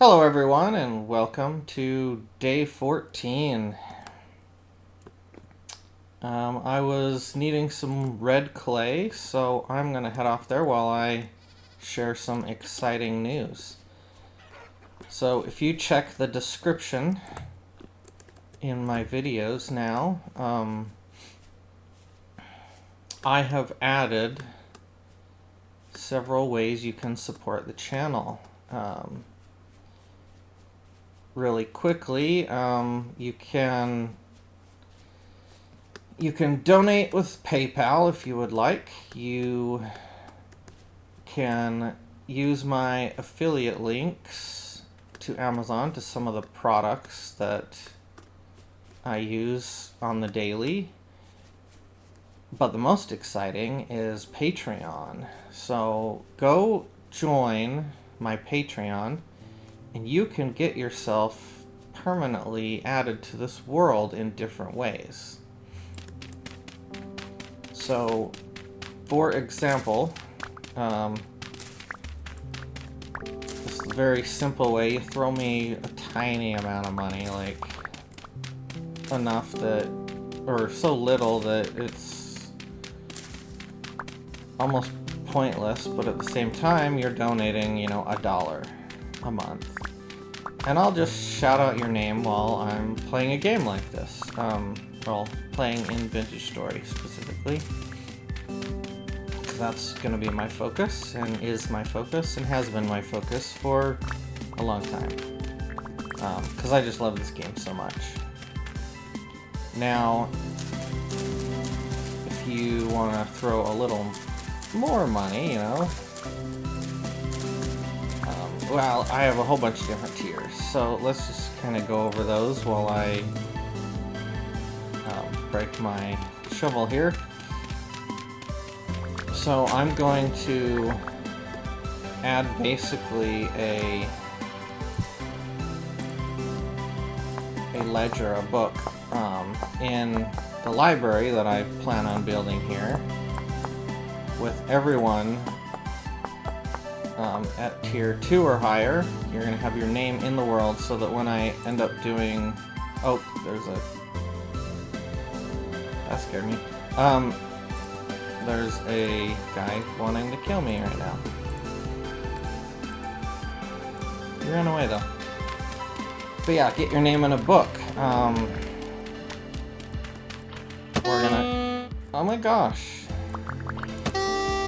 Hello everyone and welcome to day 14. I was needing some red clay, so I'm going to head off there while I share some exciting news. So if you check the description in my videos now, I have added several ways you can support the channel. Really quickly, you can donate with PayPal if you would like. You can use my affiliate links to Amazon to some of the products that I use on the daily. But the most exciting is Patreon. So go join my Patreon and you can get yourself permanently added to this world in different ways. So, for example, this is a very simple way. You throw me a tiny amount of money, like enough that, or so little that it's almost pointless, but at the same time, you're donating, $1 a month. And I'll just shout out your name while I'm playing a game like this. Well, playing in Vintage Story specifically. Because that's going to be my focus, and is my focus, and has been my focus for a long time. Because I just love this game so much. Now, if you want to throw a little more money, well, I have a whole bunch of different tiers, so let's just kind of go over those while I break my shovel here. So I'm going to add basically a ledger, a book, in the library that I plan on building here with everyone at tier 2 or higher. You're going to have your name in the world so that when I end up doing... Oh, there's a... That scared me. There's a guy wanting to kill me right now. He ran away though. But yeah, get your name in a book. We're gonna... Oh my gosh.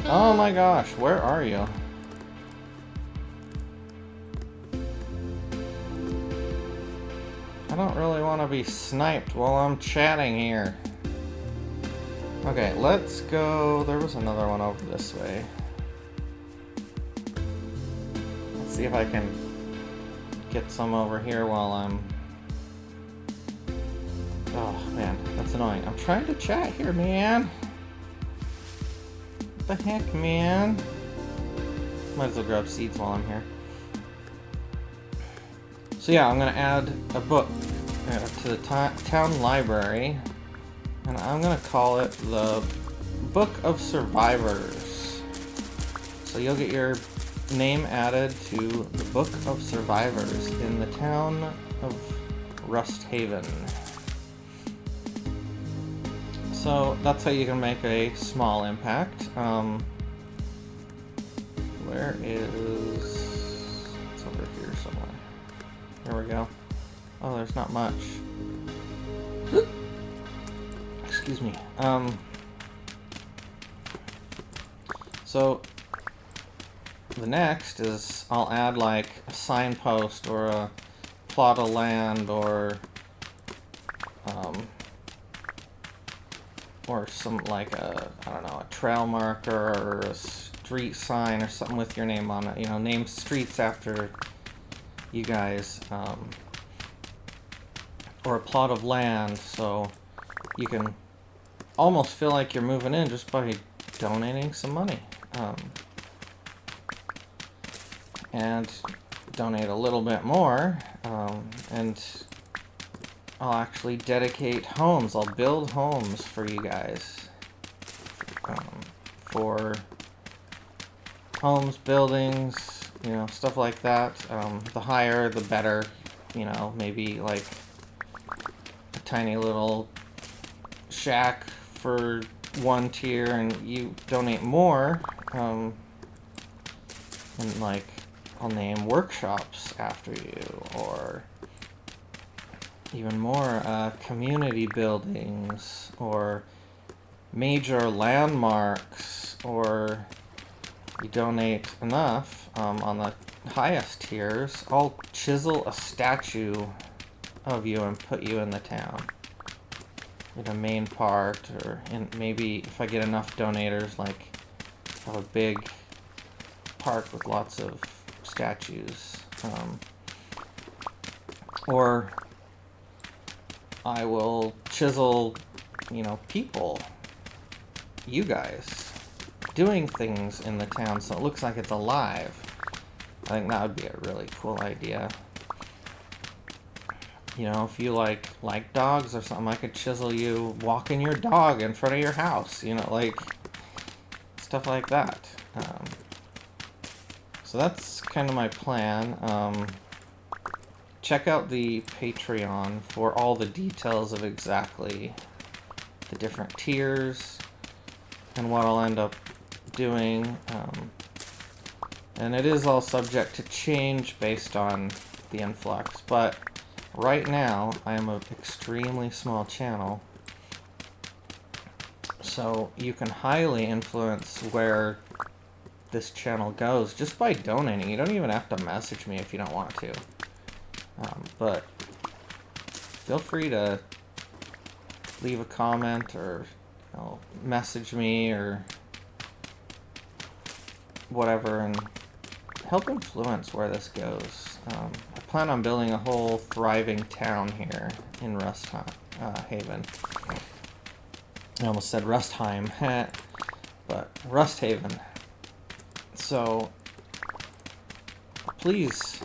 Oh my gosh, where are you? I don't really want to be sniped while I'm chatting here. Okay, let's go... There was another one over this way. Let's see if I can get some over here while I'm... Oh, man, that's annoying. I'm trying to chat here, man. What the heck, man? Might as well grab seeds while I'm here. So yeah, I'm going to add a book to the town library, and I'm going to call it the Book of Survivors. So you'll get your name added to the Book of Survivors in the town of Rusthaven. So that's how you can make a small impact. Where is... It's over here somewhere. There we go. Oh, there's not much. Excuse me. So the next is I'll add like a signpost or a plot of land or some like a, I don't know, a trail marker or a street sign or something with your name on it. Name streets after you guys, or a plot of land, so you can almost feel like you're moving in just by donating some money. And donate a little bit more, and I'll actually dedicate homes. I'll build homes for you guys, for homes, buildings, you know, stuff like that. The higher, the better. You know, maybe like a tiny little shack for one tier, and you donate more, and like I'll name workshops after you, or even more community buildings, or major landmarks, or you donate enough on the highest tiers, I'll chisel a statue of you and put you in the town, in a main part, or in maybe if I get enough donators, like have a big park with lots of statues, or I will chisel, you know, people, you guys, doing things in the town so it looks like it's alive. I think that would be a really cool idea. You know, if you like dogs or something, I could chisel you walking your dog in front of your house, you know, like stuff like that. So that's kind of my plan. Check out the Patreon for all the details of exactly the different tiers and what I'll end up doing. And it is all subject to change based on the influx, but right now I am an extremely small channel, so you can highly influence where this channel goes just by donating. You don't even have to message me if you don't want to, but feel free to leave a comment, or you know, message me or whatever, and help influence where this goes. I plan on building a whole thriving town here in Rusthaven. I almost said Rustheim, but Rusthaven. So please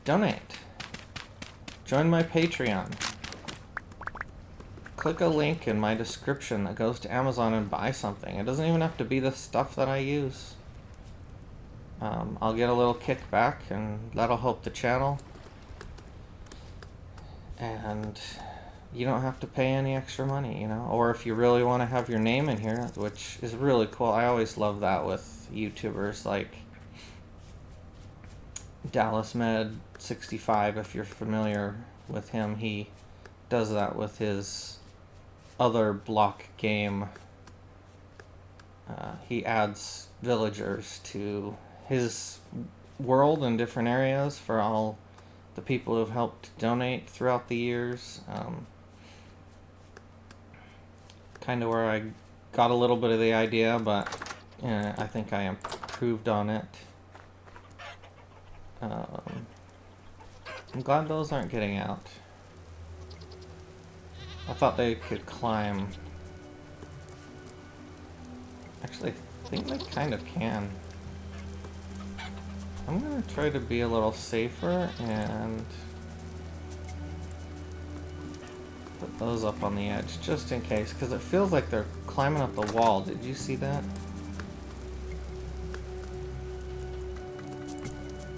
donate. Join my Patreon. Click a link in my description that goes to Amazon and buy something. It doesn't even have to be the stuff that I use. I'll get a little kickback, and that'll help the channel. And you don't have to pay any extra money, you know? Or if you really want to have your name in here, which is really cool. I always love that with YouTubers like DallasMed65, if you're familiar with him. He does that with his other block game. He adds villagers to his world in different areas for all the people who have helped donate throughout the years. Kind of where I got a little bit of the idea, but I think I improved on it. I'm glad those aren't getting out. I thought they could climb. Actually, I think they kind of can. I'm gonna try to be a little safer and put those up on the edge just in case, because it feels like they're climbing up the wall. Did you see that?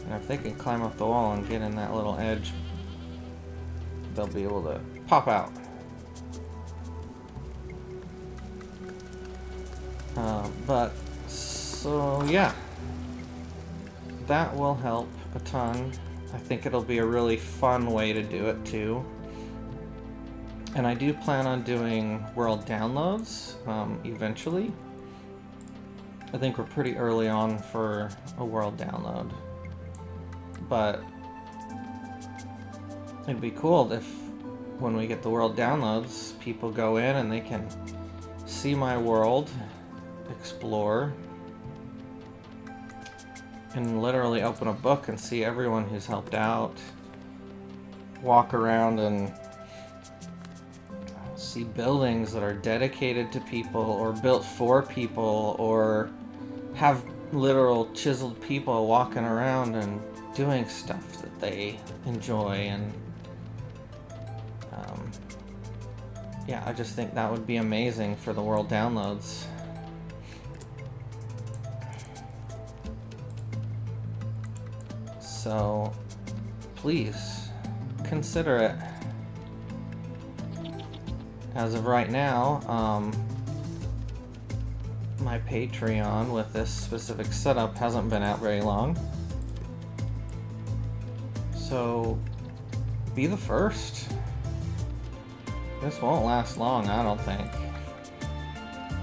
And if they can climb up the wall and get in that little edge, they'll be able to pop out. But so yeah, that will help a ton. I think it'll be a really fun way to do it too. And I do plan on doing world downloads eventually. I think we're pretty early on for a world download, but it'd be cool if when we get the world downloads, people go in and they can see my world, explore, and literally open a book and see everyone who's helped out, walk around and see buildings that are dedicated to people or built for people, or have literal chiseled people walking around and doing stuff that they enjoy. And yeah, I just think that would be amazing for the world downloads. So please consider it. As of right now, my Patreon with this specific setup hasn't been out very long. So be the first. This won't last long, I don't think.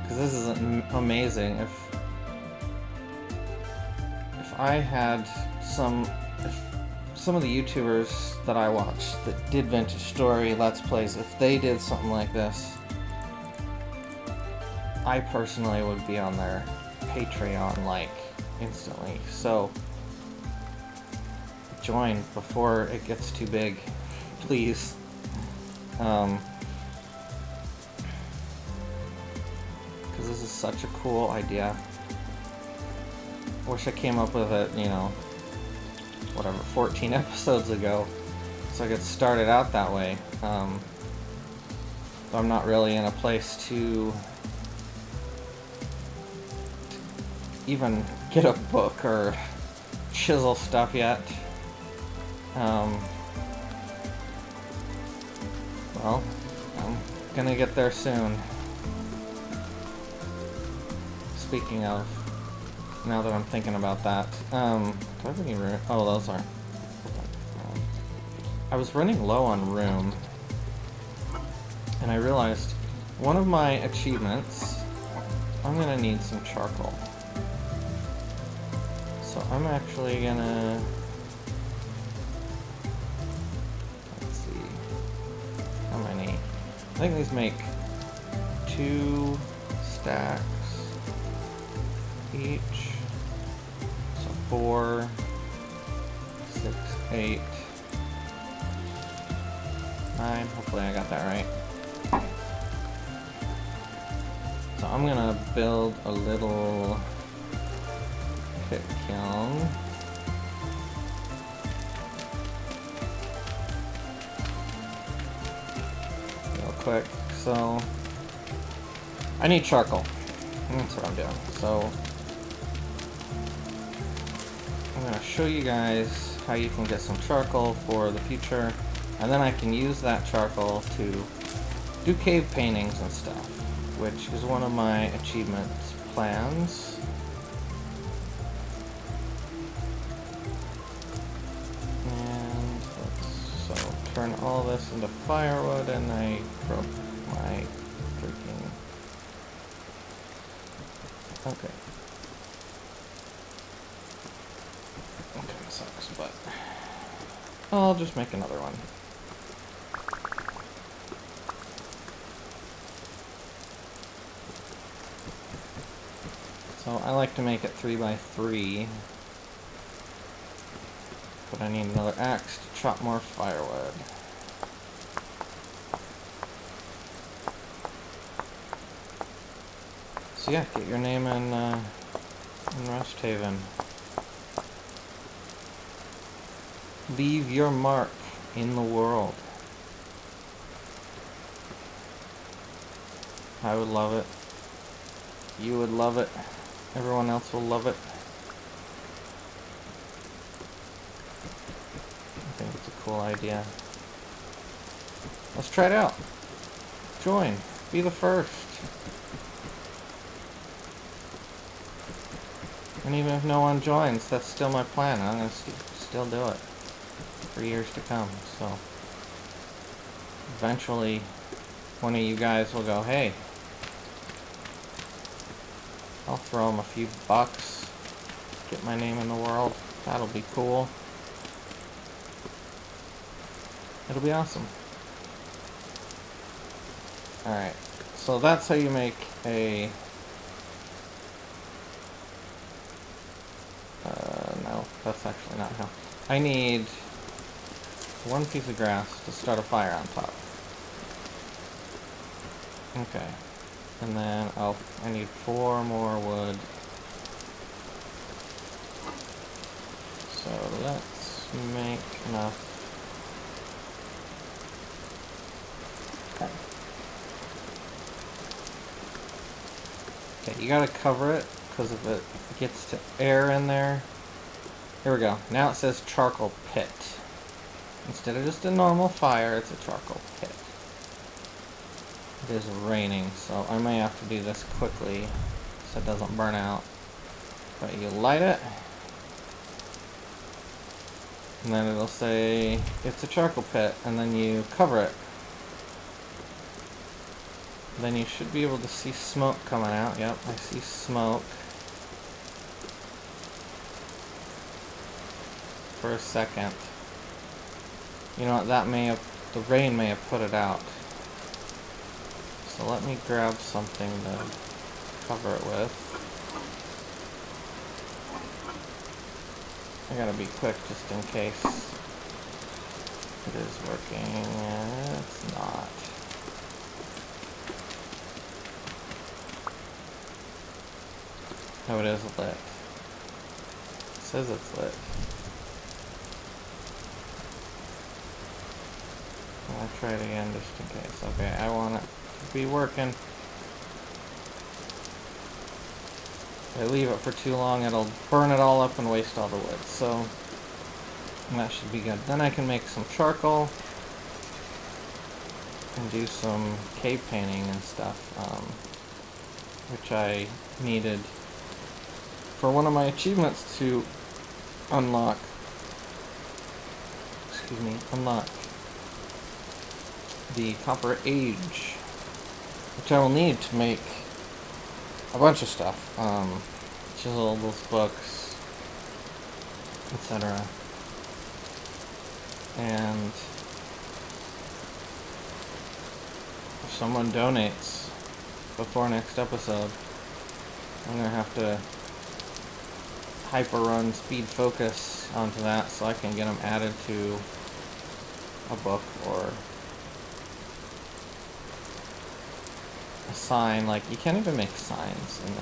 Because this is amazing. If I had some of the YouTubers that I watch that did vintage story Let's Plays, if they did something like this, I personally would be on their Patreon like instantly. So join before it gets too big, please. Because this is such a cool idea. I wish I came up with it, you know, whatever, 14 episodes ago, so I could start it out that way. I'm not really in a place to even get a book or chisel stuff yet. Well, I'm gonna get there soon. Speaking of, now that I'm thinking about that, do I have any room? Oh, those aren't. I was running low on room, and I realized one of my achievements, I'm gonna need some charcoal. So I'm actually gonna, let's see, how many? I think these make 2 stacks each. So 4, 6, 8, 9. Hopefully I got that right. So I'm gonna build a little pit kiln. Real quick. So I need charcoal. That's what I'm doing. So I'm gonna show you guys how you can get some charcoal for the future, and then I can use that charcoal to do cave paintings and stuff, which is one of my achievements plans. And so turn all this into firewood, and I broke my freaking. Okay. Okay, sucks, but I'll just make another one. So I like to make it 3x3, but I need another axe to chop more firewood. So yeah, get your name in Rusthaven. Leave your mark in the world. I would love it. You would love it. Everyone else will love it. I think it's a cool idea. Let's try it out. Join. Be the first. And even if no one joins, that's still my plan. I'm going to still do it for years to come. So eventually one of you guys will go, hey, I'll throw him a few bucks, get my name in the world. That'll be cool. It'll be awesome. Alright, so that's how you make a... no, that's actually not how. I need 1 piece of grass to start a fire on top. Okay. And then, oh, I need 4 more wood. So let's make enough. Okay, you gotta cover it, because if it gets to air in there, Here we go. Now it says charcoal pit. Instead of just a normal fire, it's a charcoal pit. It is raining, so I may have to do this quickly so it doesn't burn out. But you light it, and then it'll say it's a charcoal pit, and then you cover it. Then you should be able to see smoke coming out. Yep, I see smoke. For a second. You know what, the rain may have put it out. So let me grab something to cover it with. I gotta be quick just in case it is working. It's not. Oh, it is lit. It says it's lit. I'll try it again just in case. Okay, I want it to be working. If I leave it for too long, it'll burn it all up and waste all the wood. So that should be good. Then I can make some charcoal and do some cave painting and stuff, which I needed for one of my achievements to unlock. Excuse me, unlock the Copper Age, which I will need to make a bunch of stuff, chisels, books, etc. And if someone donates before next episode, I'm gonna have to hyper run speed focus onto that so I can get them added to a book or a sign. Like, you can't even make signs in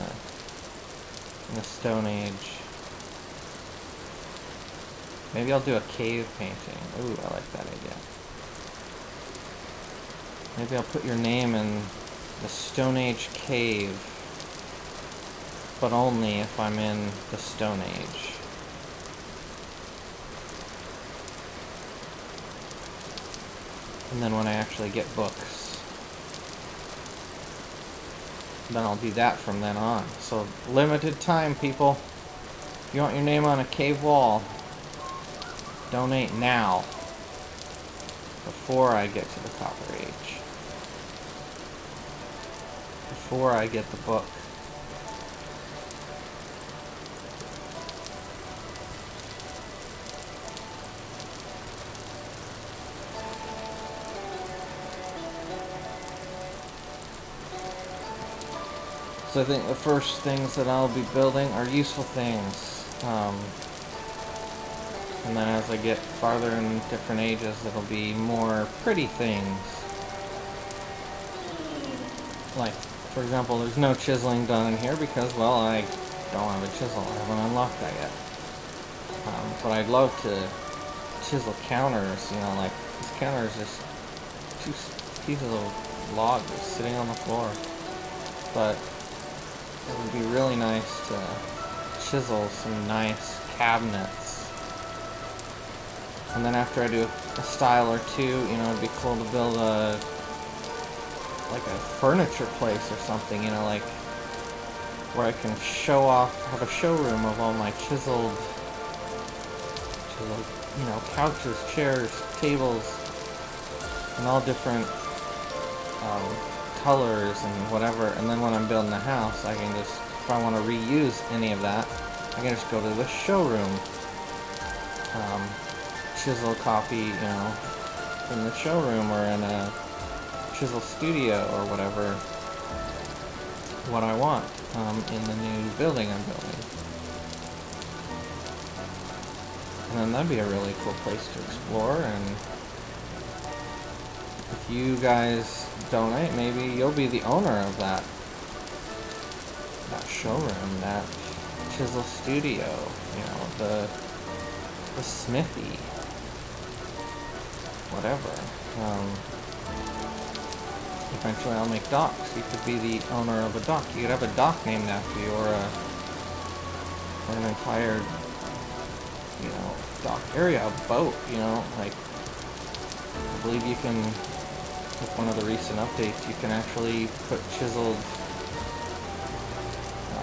the Stone Age. Maybe I'll do a cave painting. Ooh, I like that idea. Maybe I'll put your name in the Stone Age cave, but only if I'm in the Stone Age. And then when I actually get books, then I'll do that from then on. So, limited time, people. If you want your name on a cave wall, donate now, before I get to the Copper Age. Before I get the book. So I think the first things that I'll be building are useful things. And then as I get farther in different ages, it'll be more pretty things. Like, for example, there's no chiseling done in here because, well, I don't have a chisel. I haven't unlocked that yet. But I'd love to chisel counters, you know, like, this counter is just two pieces of log just sitting on the floor. But it would be really nice to chisel some nice cabinets. And then after I do a style or two, you know, it'd be cool to build a furniture place or something, you know, like where I can show off, have a showroom of all my chiseled, you know, couches, chairs, tables, and all different colors and whatever. And then when I'm building a house, I can just, if I want to reuse any of that, I can just go to the showroom, chisel copy, you know, in the showroom or in a chisel studio or whatever, what I want in the new building I'm building. And then that'd be a really cool place to explore. And if you guys donate, maybe you'll be the owner of that showroom, that chisel studio, you know, the smithy, whatever. Eventually I'll make docks. You could be the owner of a dock. You could have a dock named after you, or an entire you know, dock area, a boat, you know, like, I believe you can, with one of the recent updates, you can actually put chiseled,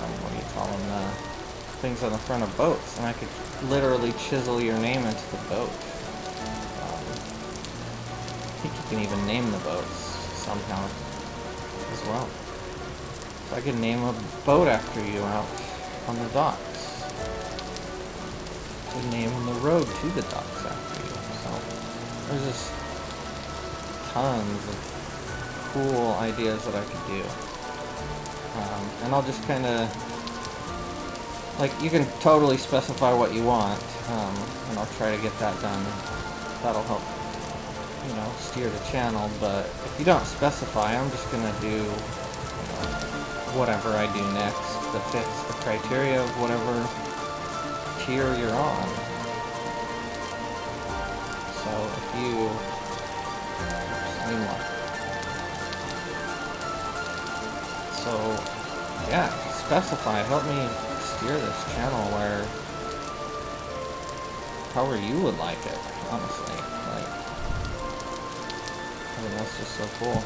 what do you call them, things on the front of boats, and I could literally chisel your name into the boat. I think you can even name the boats somehow as well. So I could name a boat after you out on the docks. I could name the road to the docks after you. So there's just tons of cool ideas that I could do. And I'll just kind of, like, you can totally specify what you want, and I'll try to get that done. That'll help, you know, steer the channel, but if you don't specify, I'm just going to do, you know, whatever I do next that fits the criteria of whatever tier you're on. So if you, oops, I mean what? So, yeah, specify, help me steer this channel where, however you would like it, honestly. Like, I mean, that's just so cool.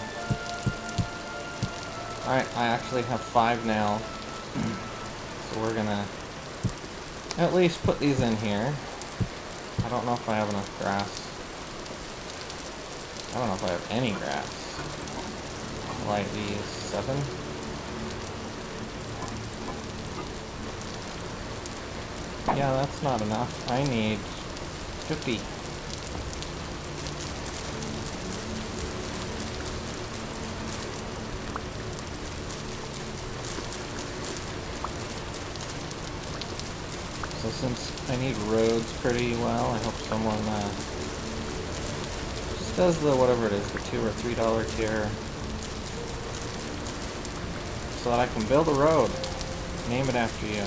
Alright, I actually have 5 now, so we're gonna at least put these in here. I don't know if I have enough grass. I don't know if I have any grass. Light these 7. Yeah, that's not enough. I need 50. So since I need roads pretty well, I hope someone just does the whatever it is, the $2 or $3 tier, so that I can build a road. Name it after you.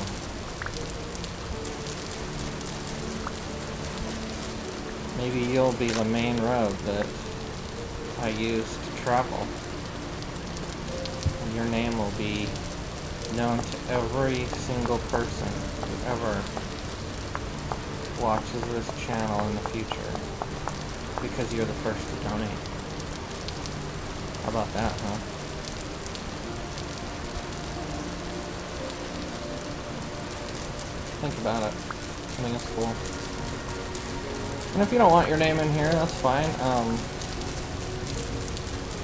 Maybe you'll be the main road that I use to travel. And your name will be known to every single person who ever watches this channel in the future, because you're the first to donate. How about that, huh? Think about it. I mean, it's cool. And if you don't want your name in here, that's fine.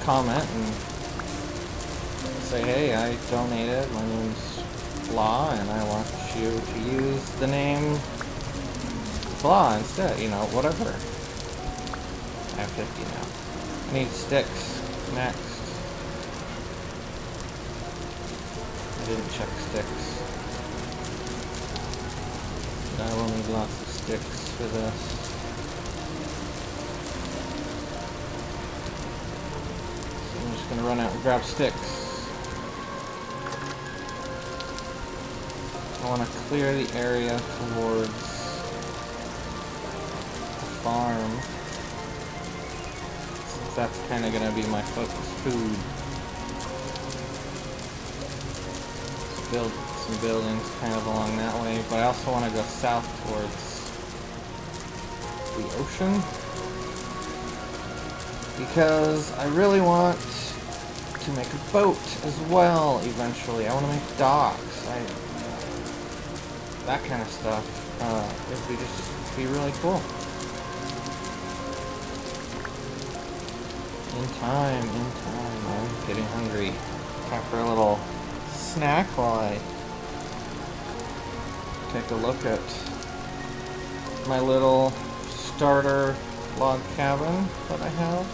Comment and say, hey, I donated, my name's Blah, and I want you to use the name Blah instead, you know, whatever. I have 50 now. I need sticks next. I didn't check sticks. But I will need lots of sticks for this. I'm just going to run out and grab sticks. I want to clear the area towards the farm, since that's kind of going to be my focus food. Let's build some buildings kind of along that way, but I also want to go south towards the ocean, because I really want to make a boat as well eventually. I want to make docks. That kind of stuff. It would just be really cool. In time. I'm getting hungry. Time for a little snack while I take a look at my little starter log cabin that I have.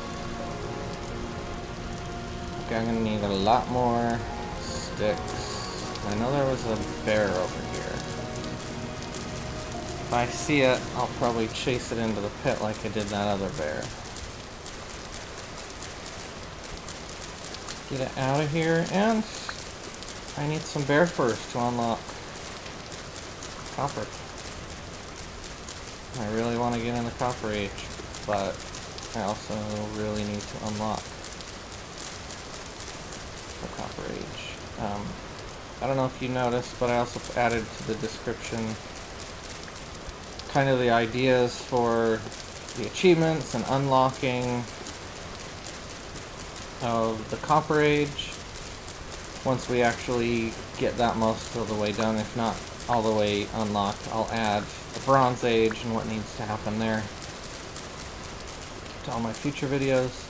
Okay, I'm gonna need a lot more sticks. I know there was a bear over here. If I see it, I'll probably chase it into the pit like I did that other bear. Get it out of here, and I need some bear furs to unlock copper. I really want to get in the copper age, but I also really need to unlock the copper age. I don't know if you noticed, but I also added to the description kind of the ideas for the achievements and unlocking of the Copper Age. Once we actually get that most of the way done, if not all the way unlocked, I'll add the Bronze Age and what needs to happen there to all my future videos.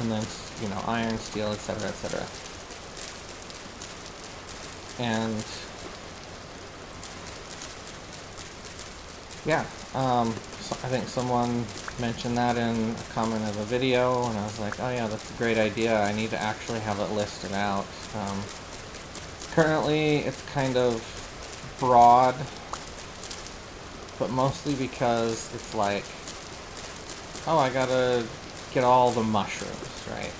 And then, you know, iron, steel, etc., etc. And yeah, so I think someone mentioned that in a comment of a video, and I was like, oh yeah, that's a great idea. I need to actually have it listed out. Currently, it's kind of broad, but mostly because it's like, oh, I gotta get all the mushrooms, right?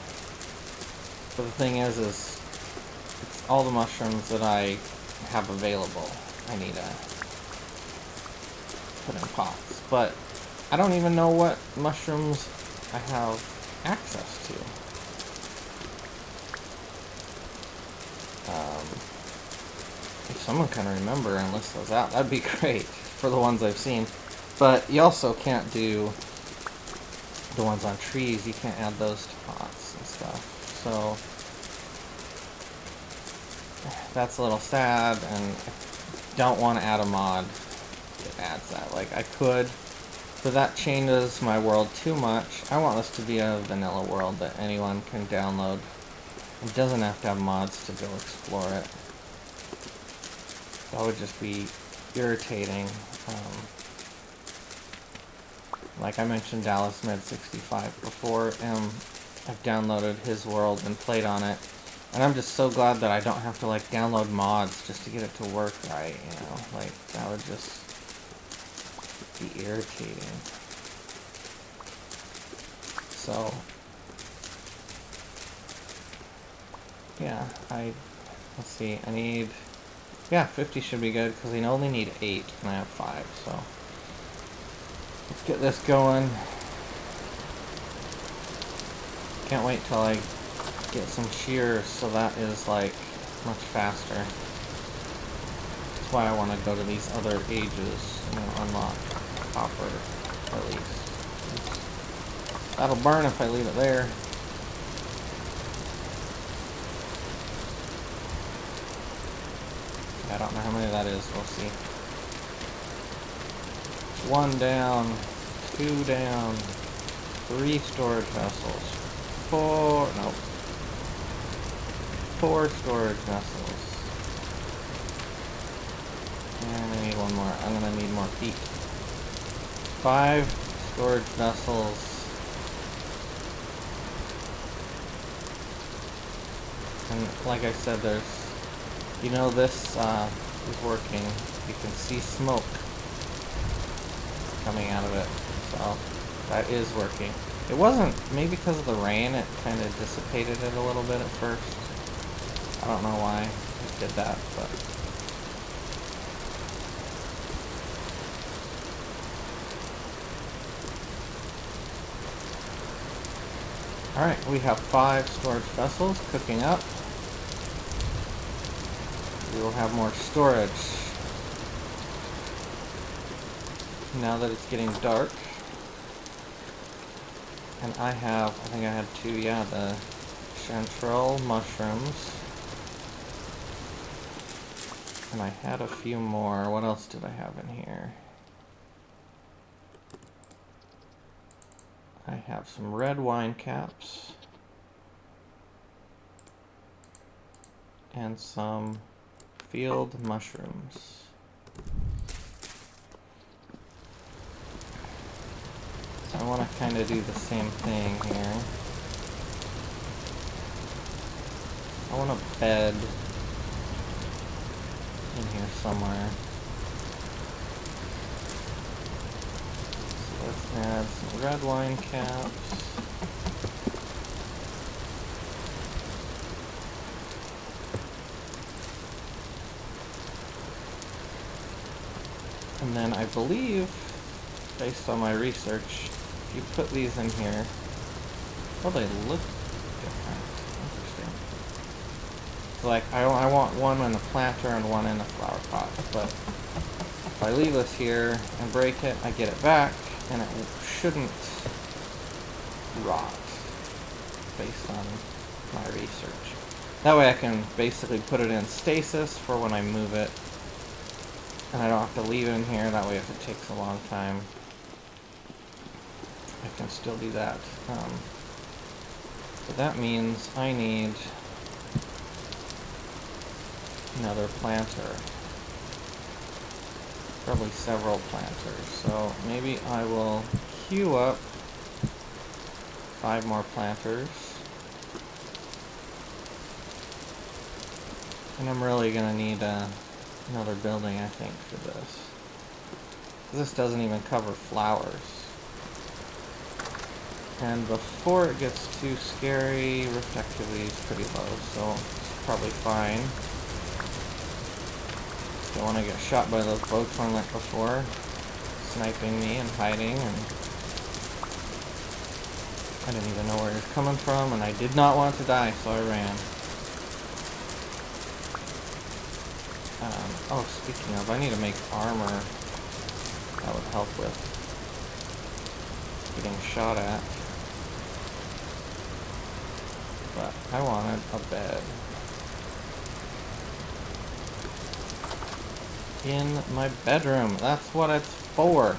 But the thing is it's all the mushrooms that I have available. I need to put in pots, but I don't even know what mushrooms I have access to. If someone can remember and list those out, that'd be great for the ones I've seen. But you also can't do the ones on trees. You can't add those to pots and stuff. So that's a little sad, and I don't want to add a mod that adds that. Like, I could, but that changes my world too much. I want this to be a vanilla world that anyone can download. It doesn't have to have mods to go explore it. That would just be irritating. Like I mentioned Dallas Med 65 before, I've downloaded his world and played on it, and I'm just so glad that I don't have to like download mods just to get it to work right, you know, like that would just be irritating. So yeah, let's see, I need, yeah, 50 should be good, because I only need 8, and I have 5, so let's get this going. Can't wait till I get some shears, so that is like much faster. That's why I want to go to these other ages, you know, unlock copper, at least. That'll burn if I leave it there. I don't know how many that is, we'll see. 1 down, 2 down, 3 storage vessels, 4 storage vessels. And I need one more. I'm gonna need more feet. 5 storage vessels. And like I said, there's, you know, this is working. You can see smoke coming out of it, so that is working. It wasn't, maybe because of the rain, it kind of dissipated it a little bit at first. I don't know why it did that, but alright, we have 5 storage vessels cooking up. We will have more storage now that it's getting dark. And I think I had 2, yeah, the chanterelle mushrooms. And I had a few more. What else did I have in here? I have some red wine caps. And some field mushrooms. So I want to kind of do the same thing here. I want a bed in here somewhere. So let's add some red wine caps. And then I believe, based on my research, if you put these in here, well, they look different. Interesting. So like, I want one in a planter and one in a flower pot, but If I leave this here and break it, I get it back, and it shouldn't rot, based on my research. That way I can basically put it in stasis for when I move it, and I don't have to leave it in here. That way if it takes a long time, I can still do that. So that means I need another planter. Probably several planters. So maybe I will queue up 5 more planters. And I'm really gonna need another building, I think, for this. This doesn't even cover flowers. And before it gets too scary, rift activity is pretty low, so it's probably fine. Don't want to get shot by those boats like before, sniping me and hiding, and I didn't even know where he was coming from, and I did not want to die, so I ran. Oh, speaking of, I need to make armor. That would help with getting shot at. But I wanted a bed. In my bedroom. That's what it's for.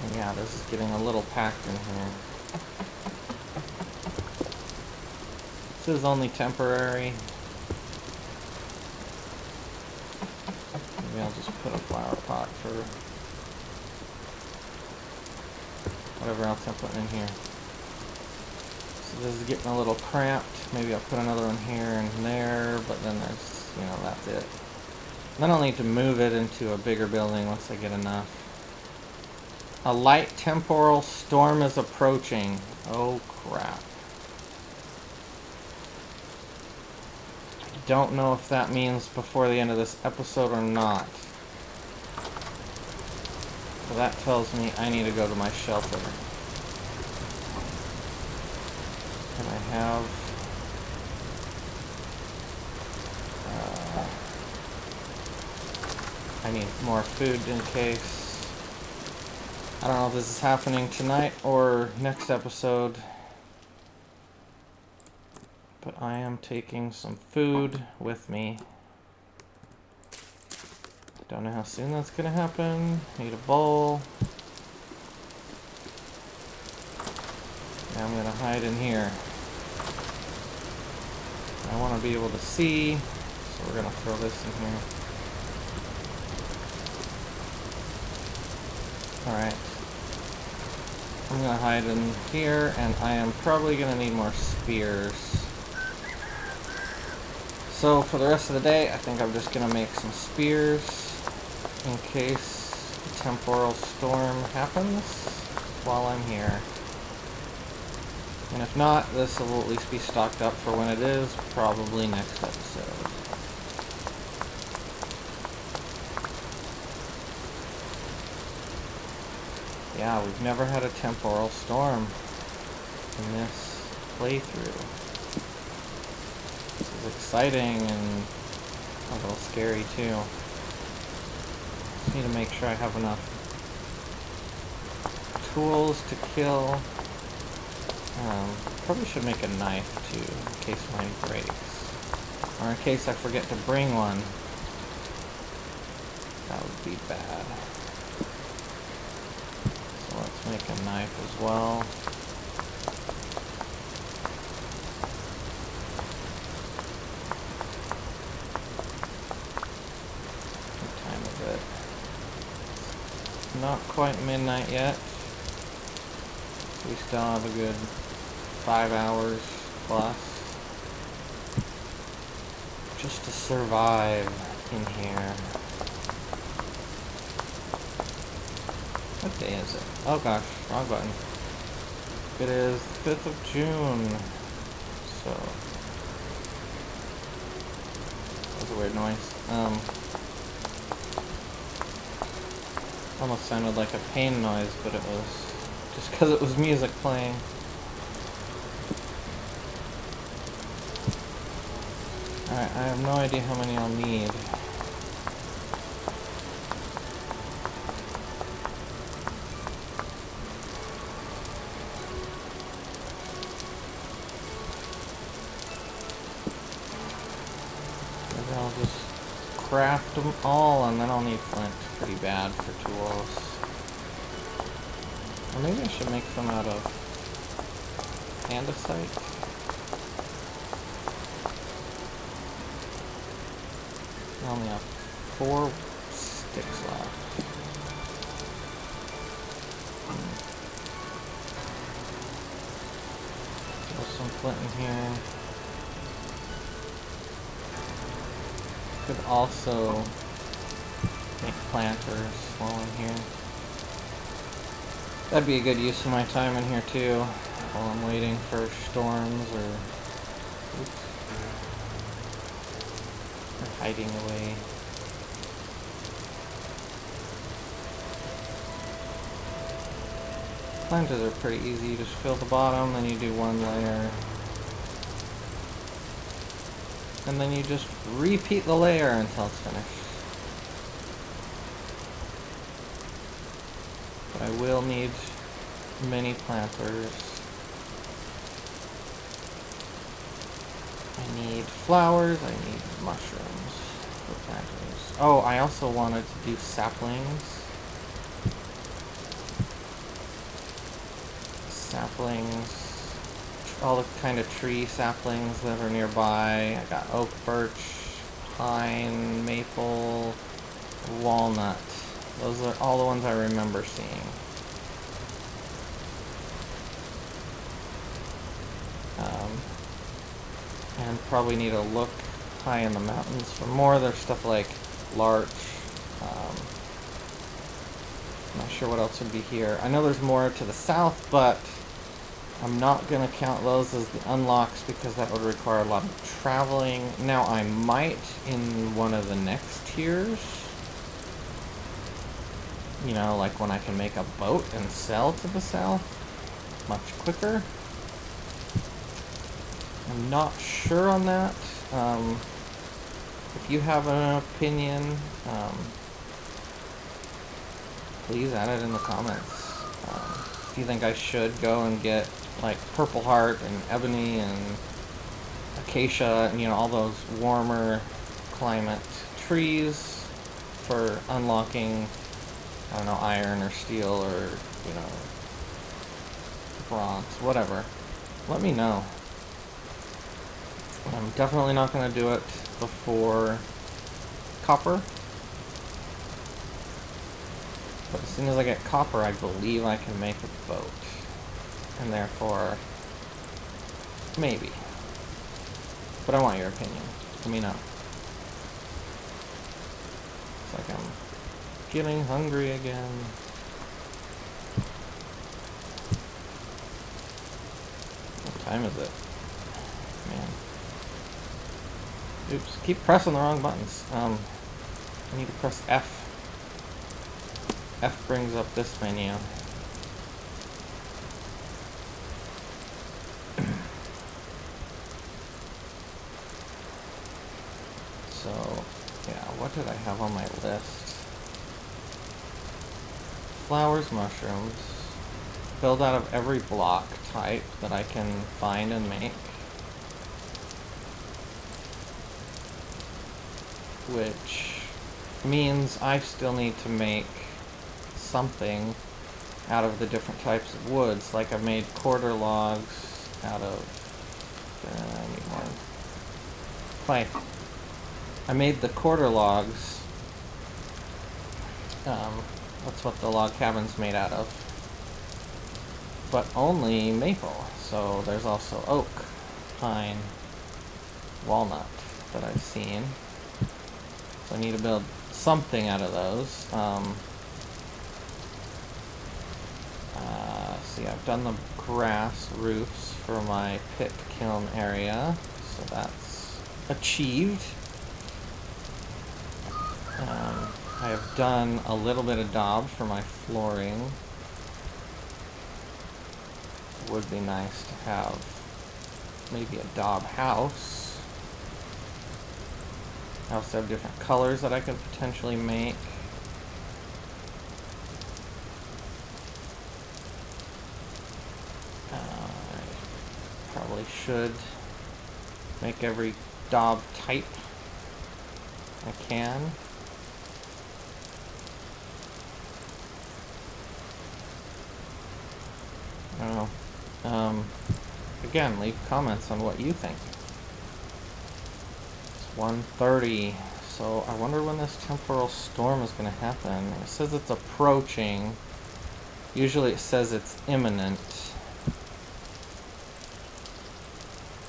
And yeah, this is getting a little packed in here. This is only temporary. Maybe I'll just put a flower pot for whatever else I'm putting in here. So this is getting a little cramped. Maybe I'll put another one here and there, but then there's, you know, that's it. Then I'll need to move it into a bigger building once I get enough. A light temporal storm is approaching. Oh crap. I don't know if that means before the end of this episode or not. So that tells me I need to go to my shelter. And I have I need more food in case. I don't know if this is happening tonight or next episode, but I am taking some food with me. Don't know how soon that's gonna happen. Need a bowl. Now I'm gonna hide in here. I want to be able to see, so we're gonna throw this in here. Alright. I'm gonna hide in here, and I am probably gonna need more spears. So for the rest of the day, I think I'm just gonna make some spears in case the temporal storm happens while I'm here. And if not, this will at least be stocked up for when it is, probably next episode. Yeah, we've never had a temporal storm in this playthrough. This is exciting and a little scary too. Just need to make sure I have enough tools to kill. Probably should make a knife too, in case mine breaks. Or in case I forget to bring one. That would be bad. So let's make a knife as well. What time is it? It's not quite midnight yet. We still have a good 5 hours plus just to survive in here. What day is it? Oh gosh, wrong button. It is the 5th of June. So that was a weird noise. Almost sounded like a pain noise, but it was just because it was music playing. Alright, I have no idea how many I'll need. Maybe I'll just craft them all and then I'll need flint pretty bad for tools. Or maybe I should make them out of andesite. I only have 4 sticks left. Throw some flint in here. Could also make planters while I'm here. That'd be a good use of my time in here too, while I'm waiting for storms or, hiding away. Planters are pretty easy. You just fill the bottom, then you do 1 layer. And then you just repeat the layer until it's finished. But I will need many planters. I need flowers, I need mushrooms for planters. Oh, I also wanted to do saplings. Saplings, all the kind of tree saplings that are nearby. I got oak, birch, pine, maple, walnut. Those are all the ones I remember seeing. And probably need to look high in the mountains for more. There's stuff like larch. I'm not sure what else would be here. I know there's more to the south, but I'm not going to count those as the unlocks because that would require a lot of traveling. Now I might in one of the next tiers. You know, like when I can make a boat and sell to the south much quicker. I'm not sure on that. If you have an opinion, please add it in the comments. If you think I should go and get like purple heart and ebony and acacia and, you know, all those warmer climate trees for unlocking, I don't know, iron or steel or, you know, bronze, whatever. Let me know. I'm definitely not going to do it before copper. But as soon as I get copper, I believe I can make a boat. And therefore, maybe. But I want your opinion. Let me know. It's like I'm getting hungry again. What time is it? Man. Oops, keep pressing the wrong buttons. I need to press F. F brings up this menu. So, yeah, what did I have on my list? Flowers, mushrooms. Build out of every block type that I can find and make. Which means I still need to make something out of the different types of woods. Like I've made quarter logs out of... I need more. I made the quarter logs. That's what the log cabin's made out of. But only maple. So there's also oak, pine, walnut that I've seen. So I need to build something out of those. See, I've done the grass roofs for my pit kiln area, so that's achieved. I have done a little bit of daub for my flooring. It would be nice to have maybe a daub house. I also have different colors that I could potentially make. I probably should make every daub type I can. I don't know. Again, leave comments on what you think. It's 1:30, so I wonder when this temporal storm is going to happen. It says it's approaching. Usually it says it's imminent.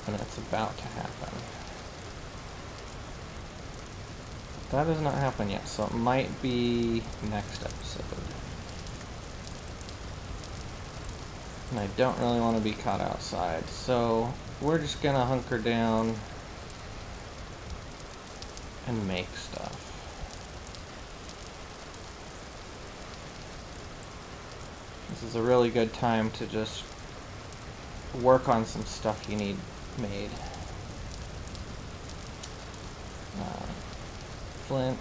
And it's about to happen. That has not happened yet, so it might be next episode. And I don't really want to be caught outside, so we're just gonna hunker down and make stuff. This is a really good time to just work on some stuff you need made. Flint,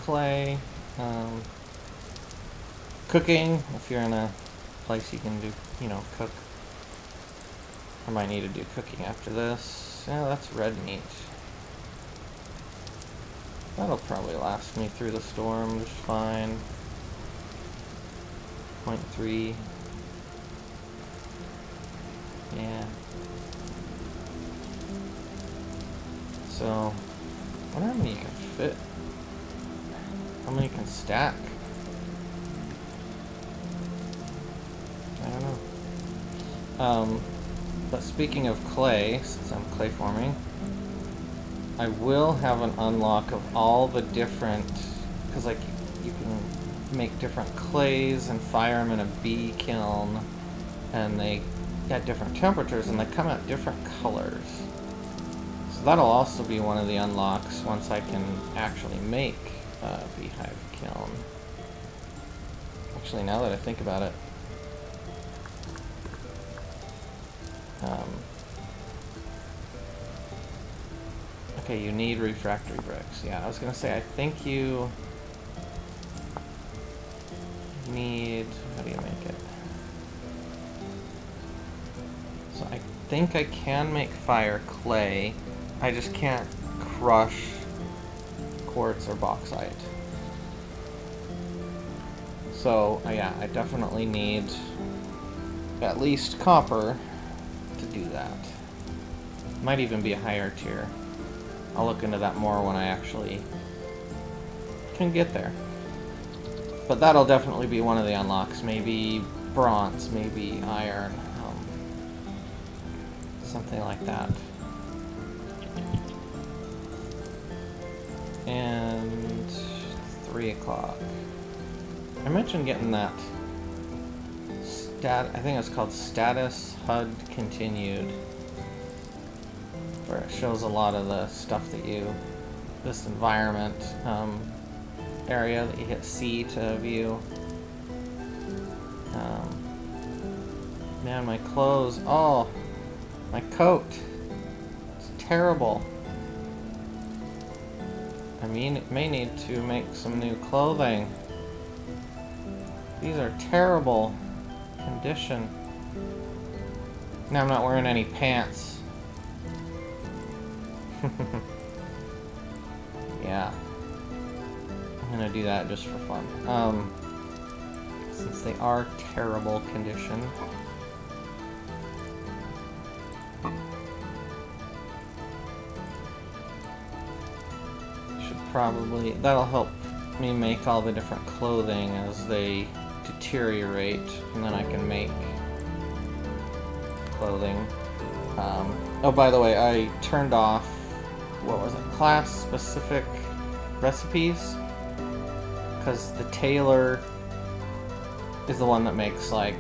clay, cooking, if you're in a place you can do, cook. I might need to do cooking after this. Yeah, that's red meat. That'll probably last me through the storm just fine. 0.3. Yeah. So, I wonder how many you can fit. How many can stack? I don't know. But speaking of clay, since I'm clay forming, I will have an unlock of all the different, because like you can make different clays and fire them in a bee kiln, and they at different temperatures, and they come out different colors. So that'll also be one of the unlocks once I can actually make a beehive kiln. Actually, now that I think about it, okay, you need refractory bricks. Yeah, I was gonna say, I think you need, how do you make it? So I think I can make fire clay. I just can't crush quartz or bauxite. So, yeah, I definitely need at least copper to do that. Might even be a higher tier. I'll look into that more when I actually can get there. But that'll definitely be one of the unlocks. Maybe bronze, maybe iron, something like that. And 3 o'clock. I mentioned getting that I think it's called Status HUD Continued, where it shows a lot of the stuff that this environment area that you hit C to view. Man, my clothes, oh, my coat, it's terrible. I may need to make some new clothing. These are terrible condition. Now I'm not wearing any pants. Yeah. I'm gonna do that just for fun. Since they are terrible condition. Should probably, that'll help me make all the different clothing as they deteriorate, and then I can make clothing. Oh, by the way, I turned off, what was it, class-specific recipes, because the tailor is the one that makes, like,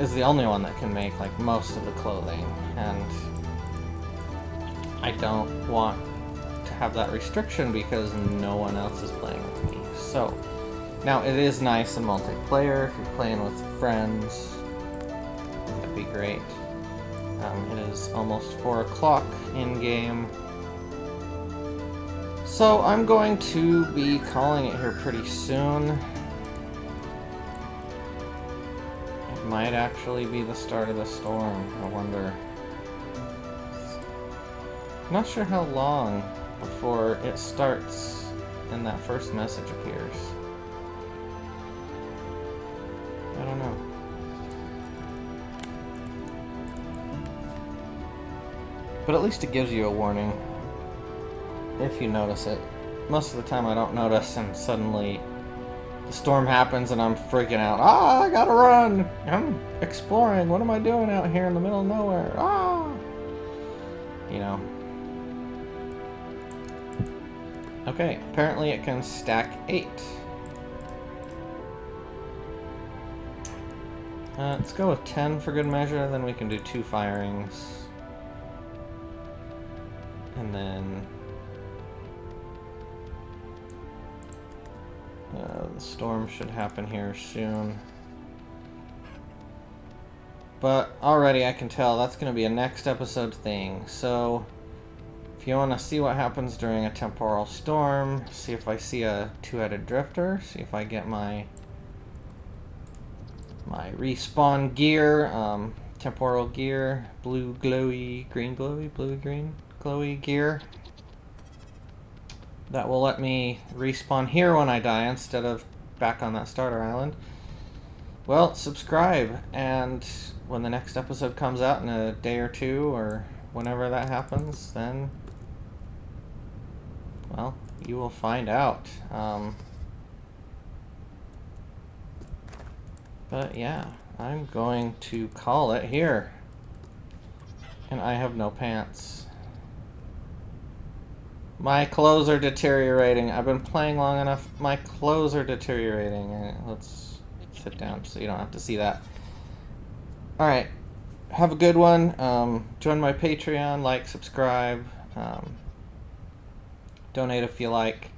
is the only one that can make, like, most of the clothing, and I don't want to have that restriction because no one else is playing with me. So, now it is nice in multiplayer if you're playing with friends. That'd be great. It is almost 4 o'clock in game. So I'm going to be calling it here pretty soon. It might actually be the start of the storm, I wonder. I'm not sure how long before it starts and that first message appears. I don't know. But at least it gives you a warning if you notice it. Most of the time I don't notice, and suddenly the storm happens and I'm freaking out. Ah, I gotta run! I'm exploring. What am I doing out here in the middle of nowhere? Ah! You know. Okay, apparently it can stack 8. Let's go with 10 for good measure, then we can do 2 firings. And then the storm should happen here soon. But already I can tell that's going to be a next episode thing. So if you want to see what happens during a temporal storm, see if I see a 2-headed drifter, see if I get my respawn gear, temporal gear, blue glowy, green glowy, blue green glowy gear. That will let me respawn here when I die instead of back on that starter island. Well, subscribe, and when the next episode comes out in a day or 2 or whenever that happens, then, well, you will find out. But yeah, I'm going to call it here. And I have no pants. My clothes are deteriorating. I've been playing long enough. My clothes are deteriorating. Let's sit down so you don't have to see that. Alright. Have a good one. Join my Patreon. Like, subscribe. Donate if you like.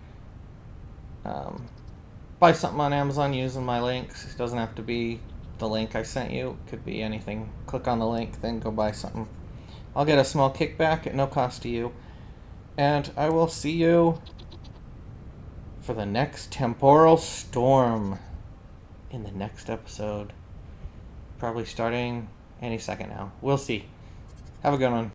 Buy something on Amazon using my links. It doesn't have to be the link I sent you. It could be anything. Click on the link, then go buy something. I'll get a small kickback at no cost to you. And I will see you for the next Temporal Storm in the next episode. Probably starting any second now. We'll see. Have a good one.